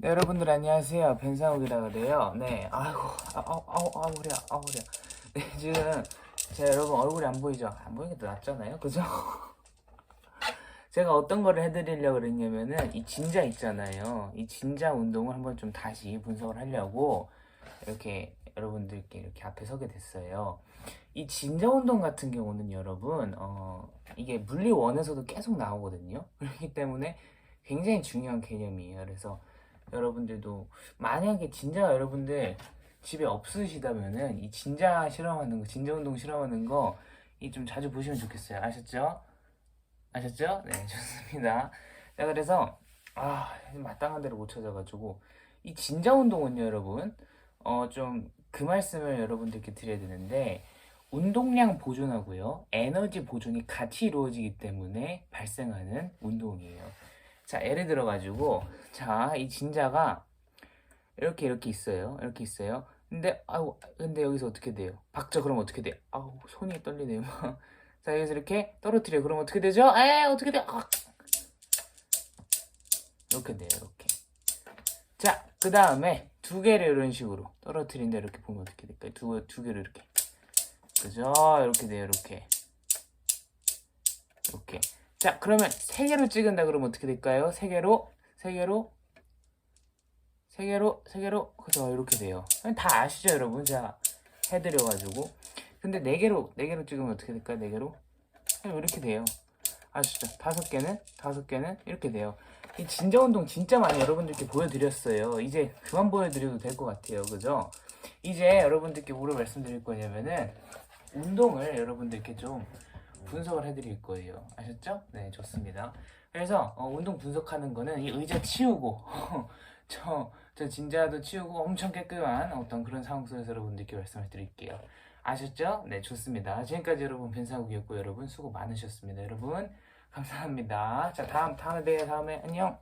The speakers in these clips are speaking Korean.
네, 여러분들 안녕하세요. 벤상욱이라 그래요. 네, 아이고, 허리야, 허리야. 네, 지금 제가 여러분 얼굴이 안 보이죠? 안 보이는 게 더 낫잖아요, 그죠? 제가 어떤 거를 해드리려고 그랬냐면은 이 진자 있잖아요. 이 진자 운동을 한번 좀 다시 분석을 하려고 이렇게 여러분들께 이렇게 앞에 서게 됐어요. 이 진자 운동 같은 경우는 여러분, 이게 물리 원에서도 계속 나오거든요. 그렇기 때문에 굉장히 중요한 개념이에요. 그래서 여러분들도 만약에 진짜 여러분들 집에 없으시다면은 이 진자 실험하는 거, 진자 운동 실험하는 거 이 좀 자주 보시면 좋겠어요. 아셨죠? 아셨죠? 네, 좋습니다. 자, 그래서 마땅한 대로 못 찾아가지고 이 진자 운동은요, 여러분, 좀 그 말씀을 여러분들께 드려야 되는데 운동량 보존하고요, 에너지 보존이 같이 이루어지기 때문에 발생하는 운동이에요. 자, 예를 들어가지고, 자, 이 진자가 이렇게 있어요. 이렇게 있어요. 근데 여기서 어떻게 돼요? 박자 그럼 어떻게 돼요? 아우, 손이 떨리네요. 자, 여기서 이렇게 떨어뜨려요. 그럼 어떻게 되죠? 어떻게 돼요? 이렇게 돼요, 이렇게. 자, 그 다음에 두 개를 이런 식으로 떨어뜨린다 이렇게 보면 어떻게 될까요? 두 개를 이렇게. 그죠? 이렇게 돼요, 이렇게. 이렇게. 자, 그러면 세 개로 찍은다 그러면 어떻게 될까요? 세 개로, 그죠? 이렇게 돼요. 다 아시죠, 여러분? 제가 해드려가지고. 근데 네 개로 찍으면 어떻게 될까요? 네 개로? 이렇게 돼요. 아시죠? 다섯 개는 이렇게 돼요. 이 진자 운동 진짜 많이 여러분들께 보여드렸어요. 이제 그만 보여드려도 될 것 같아요. 그죠? 이제 여러분들께 뭐로 말씀드릴 거냐면은 운동을 여러분들께 좀 분석을 해드릴 거예요. 아셨죠? 네, 좋습니다. 그래서 운동 분석하는 거는 이 의자 치우고 저 진자도 치우고 엄청 깨끗한 어떤 그런 상황 속에서 여러분들께 말씀을 드릴게요. 아셨죠? 네, 좋습니다. 지금까지 여러분 벤사국이었고 여러분 수고 많으셨습니다. 여러분 감사합니다. 자, 다음에 봬요. 다음에 안녕.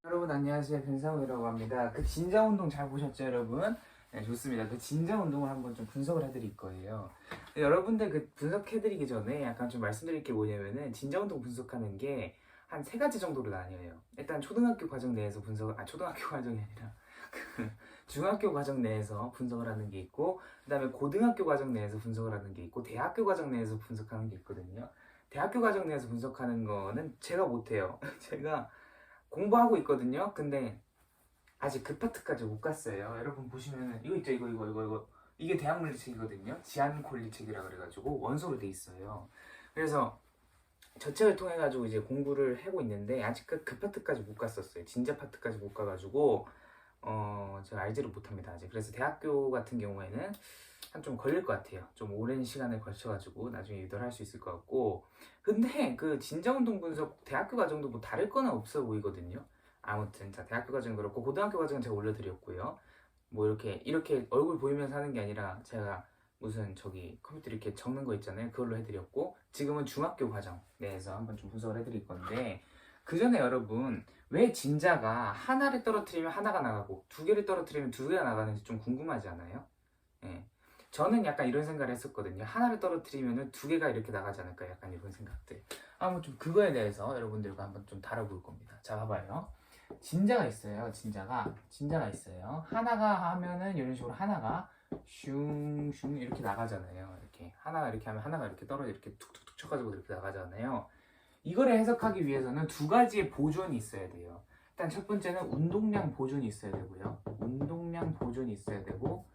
여러분 안녕하세요. 벤상욱이라고 합니다. 그 진자 운동 잘 보셨죠, 여러분? 네, 좋습니다. 그 진자 운동을 한번 좀 분석을 해드릴 거예요. 여러분들 그 분석해드리기 전에 약간 좀 말씀드릴 게 뭐냐면은 진자 운동 분석하는 게 한 세 가지 정도로 나뉘어요. 일단 초등학교 과정 내에서 초등학교 과정이 아니라 그 중학교 과정 내에서 분석을 하는 게 있고, 그다음에 고등학교 과정 내에서 분석을 하는 게 있고, 대학교 과정 내에서 분석하는 게 있거든요. 대학교 과정 내에서 분석하는 거는 제가 못해요. 제가 공부하고 있거든요. 근데 아직 그 파트까지 못 갔어요. 여러분 보시면은 이거 있죠, 이거 이게 대학 물리책이거든요. 지안콜리책이라 그래가지고 원소로 돼 있어요. 그래서 저 책을 통해 가지고 이제 공부를 하고 있는데 아직 그 파트까지 못 갔었어요. 진짜 파트까지 못 가가지고 제가 알지를 못합니다 아직. 그래서 대학교 같은 경우에는 한 좀 걸릴 것 같아요. 좀 오랜 시간을 걸쳐가지고 나중에 유도를 할 수 있을 것 같고, 근데 그 진자운동 분석 대학교 과정도 뭐 다를 거는 없어 보이거든요. 아무튼 자, 대학교 과정은 그렇고 고등학교 과정은 제가 올려드렸고요. 뭐 이렇게 얼굴 보이면서 하는 게 아니라 제가 무슨 저기 컴퓨터 이렇게 적는 거 있잖아요. 그걸로 해드렸고, 지금은 중학교 과정 내에서 한번 좀 분석을 해드릴 건데, 그 전에 여러분 왜 진자가 하나를 떨어뜨리면 하나가 나가고 두 개를 떨어뜨리면 두 개가 나가는지 좀 궁금하지 않아요? 예. 저는 약간 이런 생각을 했었거든요. 하나를 떨어뜨리면 두 개가 이렇게 나가지 않을까, 약간 이런 생각들. 아무 좀 그거에 대해서 여러분들과 한번 좀 다뤄볼 겁니다. 자, 봐봐요. 진자가 있어요. 진자가 있어요. 하나가 하면은 이런 식으로 하나가 슝슝 이렇게 나가잖아요. 이렇게 하나가 이렇게 하면 하나가 이렇게 떨어져 이렇게 툭툭툭 쳐가지고 이렇게 나가잖아요. 이거를 해석하기 위해서는 두 가지의 보존이 있어야 돼요. 일단 첫 번째는 운동량 보존이 있어야 되고요. 운동량 보존이 있어야 되고,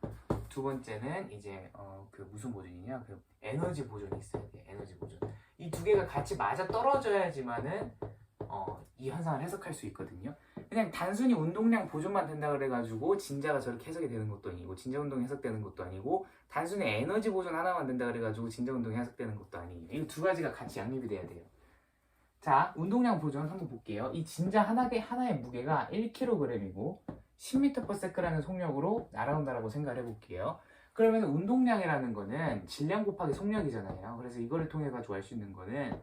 두 번째는 이제 그 무슨 보존이냐? 그 에너지 보존이 있어야 돼요. 에너지 보존. 이 두 개가 같이 맞아 떨어져야지만은 이 현상을 해석할 수 있거든요. 그냥 단순히 운동량 보존만 된다 그래가지고 진자가 저렇게 해석이 되는 것도 아니고, 진자 운동이 해석되는 것도 아니고, 단순히 에너지 보존 하나만 된다 그래가지고 진자 운동이 해석되는 것도 아니에요. 이 두 가지가 같이 양립이 돼야 돼요. 자, 운동량 보존 한번 볼게요. 이 진자 하나의 무게가 1kg이고 10m/s라는 속력으로 날아온다라고 생각을 해볼게요. 그러면 운동량이라는 거는 질량 곱하기 속력이잖아요. 그래서 이거를 통해 가지고 알 수 있는 거는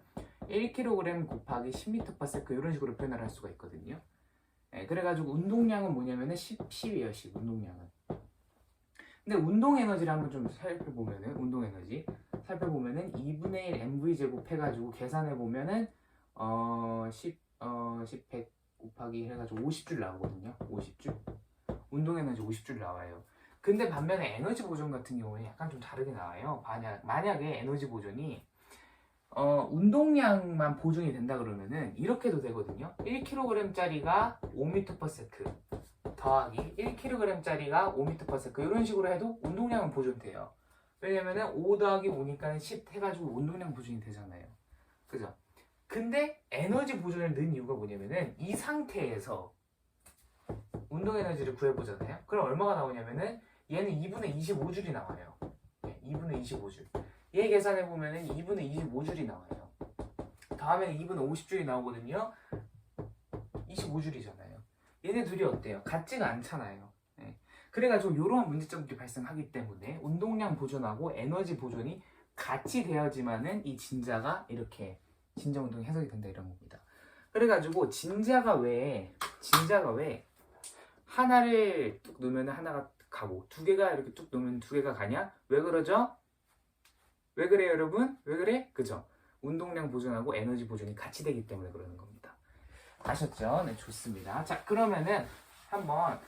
1kg 곱하기 10m/s 이런 식으로 표현을 할 수가 있거든요. 네, 그래가지고 운동량은 뭐냐면은 10이에요. 10 운동량은. 근데 운동 에너지를 한번 좀 살펴보면은 2분의 1 mv 제곱 해가지고 계산해 보면은 10, 100, 곱하기 해가지고 50줄 나오거든요. 50줄. 운동 에너지 50줄 나와요. 근데 반면에 에너지 보존 같은 경우는 약간 좀 다르게 나와요. 만약에 에너지 보존이 운동량만 보존이 된다 그러면은 이렇게도 되거든요. 1kg짜리가 5m/s 더하기 1kg짜리가 5m/s 이런 식으로 해도 운동량은 보존돼요. 왜냐면은 5 더하기 5니까는 10 해가지고 운동량 보존이 되잖아요. 그죠? 근데 에너지 보존을 넣은 이유가 뭐냐면은 이 상태에서 운동 에너지를 구해보잖아요. 그럼 얼마가 나오냐면은 얘는 2분의 25줄이 나와요. 2분의 25줄. 얘 계산해보면은 2분의 25줄이 나와요. 다음에는 2분의 50줄이 나오거든요. 25줄이잖아요. 얘네 둘이 어때요? 같지가 않잖아요. 네. 그래가지고 이러한 문제점들이 발생하기 때문에 운동량 보존하고 에너지 보존이 같이 되어야지만은 이 진자가 이렇게 진자 운동이 해석이 된다 이런 겁니다. 그래가지고 진자가 왜 하나를 뚝 놓으면 하나가 가고 두 개가 이렇게 뚝 놓으면 두 개가 가냐? 왜 그러죠? 왜 그래요 여러분? 왜 그래? 그죠? 운동량 보존하고 에너지 보존이 같이 되기 때문에 그러는 겁니다. 아셨죠? 네, 좋습니다. 자, 그러면은 한번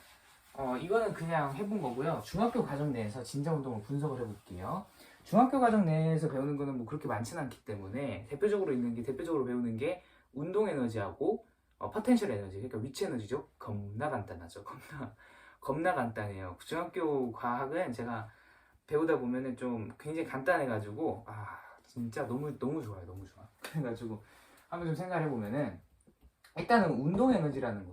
이거는 그냥 해본 거고요. 중학교 과정 내에서 진자 운동을 분석을 해볼게요. 중학교 과정 내에서 배우는 거는 뭐 그렇게 많지는 않기 때문에 대표적으로 배우는 게 운동 에너지하고 포텐셜 에너지, 그러니까 위치 에너지죠. 겁나 간단하죠. 겁나 간단해요. 중학교 과학은 제가 배우다 보면은 좀 굉장히 간단해가지고 진짜 너무 좋아요. 너무 좋아. 그래가지고 한번 좀 생각해 보면은 일단은 운동 에너지라는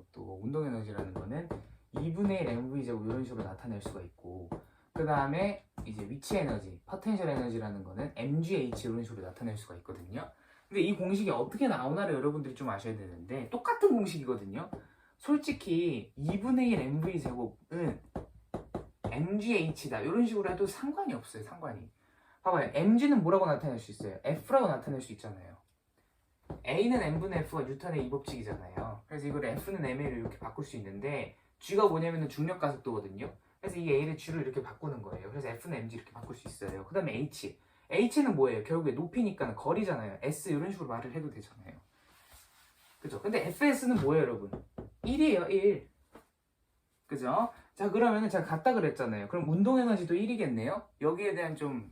거는 2분의 1 mv 제곱 이런 식으로 나타낼 수가 있고, 그 다음에 이제 위치 에너지, 포텐셜 에너지라는 거는 mgh 이런 식으로 나타낼 수가 있거든요. 근데 이 공식이 어떻게 나오나를 여러분들이 좀 아셔야 되는데 똑같은 공식이거든요. 솔직히 2분의 1 mv 제곱은 mgh다 이런 식으로 해도 상관이 없어요. 상관이. 봐봐요. mg는 뭐라고 나타낼 수 있어요? f라고 나타낼 수 있잖아요. a는 n분의 f가 뉴턴의 이법칙이잖아요. 그래서 이걸 f는 ma를 이렇게 바꿀 수 있는데 g가 뭐냐면 중력 가속도거든요. 그래서 이 a를 g로 이렇게 바꾸는 거예요. 그래서 f는 mg 이렇게 바꿀 수 있어요. 그 다음에 h는 뭐예요? 결국에 높이니까 거리잖아요. s 이런 식으로 말을 해도 되잖아요. 그죠? 근데 fs는 뭐예요 여러분? 1이에요 1. 그죠? 자, 그러면은 제가 같다 그랬잖아요. 그럼 운동 에너지도 1이겠네요. 여기에 대한 좀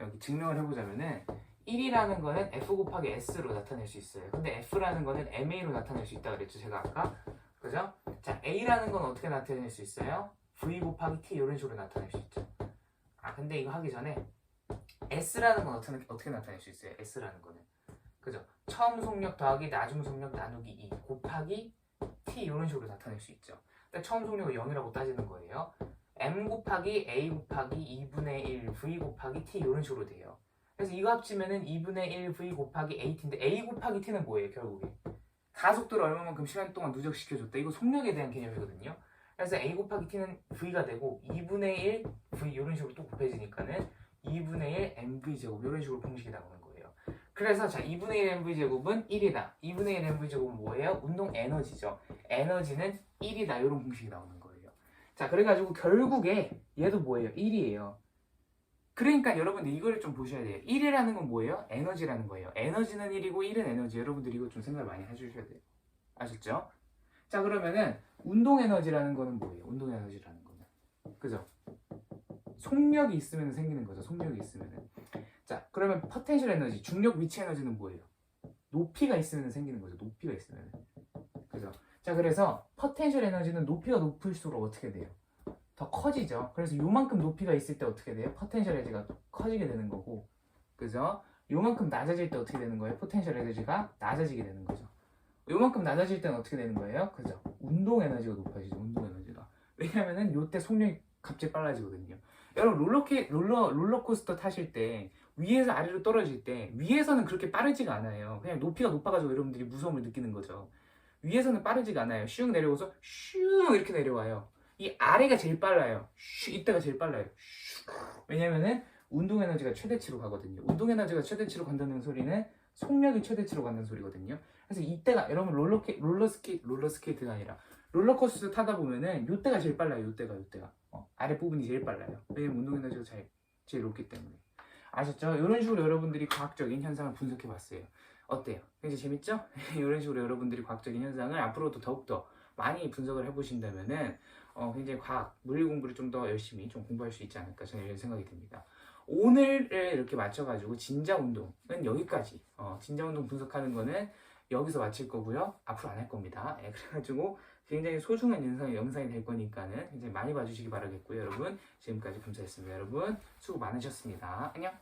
여기 증명을 해보자면은 1이라는 거는 f 곱하기 s로 나타낼 수 있어요. 근데 f라는 거는 ma로 나타낼 수 있다 그랬죠 제가 아까. 그죠? 자, a라는 건 어떻게 나타낼 수 있어요? v 곱하기 t 이런 식으로 나타낼 수 있죠. 근데 이거 하기 전에 s라는 건 어떻게 나타낼 수 있어요? s라는 거는. 그죠? 처음 속력 더하기 나중 속력 나누기 2 곱하기 t 이런 식으로 나타낼 수 있죠. 그러니까 처음 속력을 0이라고 따지는 거예요. m 곱하기 a 곱하기 2분의 1 v 곱하기 t 이런 식으로 돼요. 그래서 이거 합치면은 2분의 1 v 곱하기 at인데 a 곱하기 t는 뭐예요 결국에? 가속도를 얼마만큼 시간 동안 누적시켜줬다. 이거 속력에 대한 개념이거든요. 그래서 a 곱하기 t는 v가 되고 2분의 1 v 이런 식으로 또 곱해지니까는 2분의 1 mv 제곱 이런 식으로 공식이 나오는 거예요. 그래서 자 2분의 1 mv 제곱은 1이다. 2분의 1 mv 제곱은 뭐예요? 운동 에너지죠. 에너지는 1이다. 이런 공식이 나오는 거예요. 자, 그래가지고 결국에 얘도 뭐예요? 1이에요. 그러니까 여러분들 이걸 좀 보셔야 돼요. 1이라는 건 뭐예요? 에너지라는 거예요. 에너지는 1이고 1은 에너지. 여러분들 이거 좀 생각을 많이 해주셔야 돼요. 아셨죠? 자, 그러면은 운동 에너지라는 거는 뭐예요? 운동 에너지라는 거는. 그죠? 속력이 있으면 생기는 거죠. 속력이 있으면은. 자, 그러면 포텐셜 에너지, 중력 위치 에너지는 뭐예요? 높이가 있으면 생기는 거죠. 높이가 있으면. 그죠? 자, 그래서 포텐셜 에너지는 높이가 높을수록 어떻게 돼요? 더 커지죠. 그래서 요만큼 높이가 있을 때 어떻게 돼요? 포텐셜 에너지가 커지게 되는 거고, 그죠? 요만큼 낮아질 때 어떻게 되는 거예요? 포텐셜 에너지가 낮아지게 되는 거죠. 요만큼 낮아질 때는 어떻게 되는 거예요? 그죠? 운동 에너지가 높아지죠. 운동 에너지가. 왜냐면은 요때 속력이 갑자기 빨라지거든요. 여러분 롤러코스터 타실 때 위에서 아래로 떨어질 때 위에서는 그렇게 빠르지가 않아요. 그냥 높이가 높아가지고 여러분들이 무서움을 느끼는 거죠. 위에서는 빠르지가 않아요. 슉 내려오서 슉 이렇게 내려와요. 이 아래가 제일 빨라요. 이때가 제일 빨라요. 왜냐면은 운동 에너지가 최대치로 가거든요. 운동 에너지가 최대치로 간다는 소리는 속력이 최대치로 간다는 소리거든요. 그래서 이때가 여러분 롤러스케이트가 아니라 롤러코스터 타다 보면은 요때가 제일 빨라요. 요때가 아래 부분이 제일 빨라요. 왜냐면 운동 에너지가 제일 높기 때문에. 아셨죠? 이런 식으로 여러분들이 과학적인 현상을 분석해 봤어요. 어때요? 굉장히 재밌죠? 이런 식으로 여러분들이 과학적인 현상을 앞으로도 더욱더 많이 분석을 해보신다면은 굉장히 과학, 물리 공부를 좀 더 열심히 좀 공부할 수 있지 않을까 저는 이런 생각이 듭니다. 오늘을 이렇게 맞춰가지고 진자 운동은 여기까지. 진자 운동 분석하는 거는 여기서 마칠 거고요. 앞으로 안 할 겁니다. 그래가지고 굉장히 소중한 영상이 될 거니까는 굉장히 많이 봐주시기 바라겠고요. 여러분 지금까지 감사했습니다. 여러분 수고 많으셨습니다. 안녕.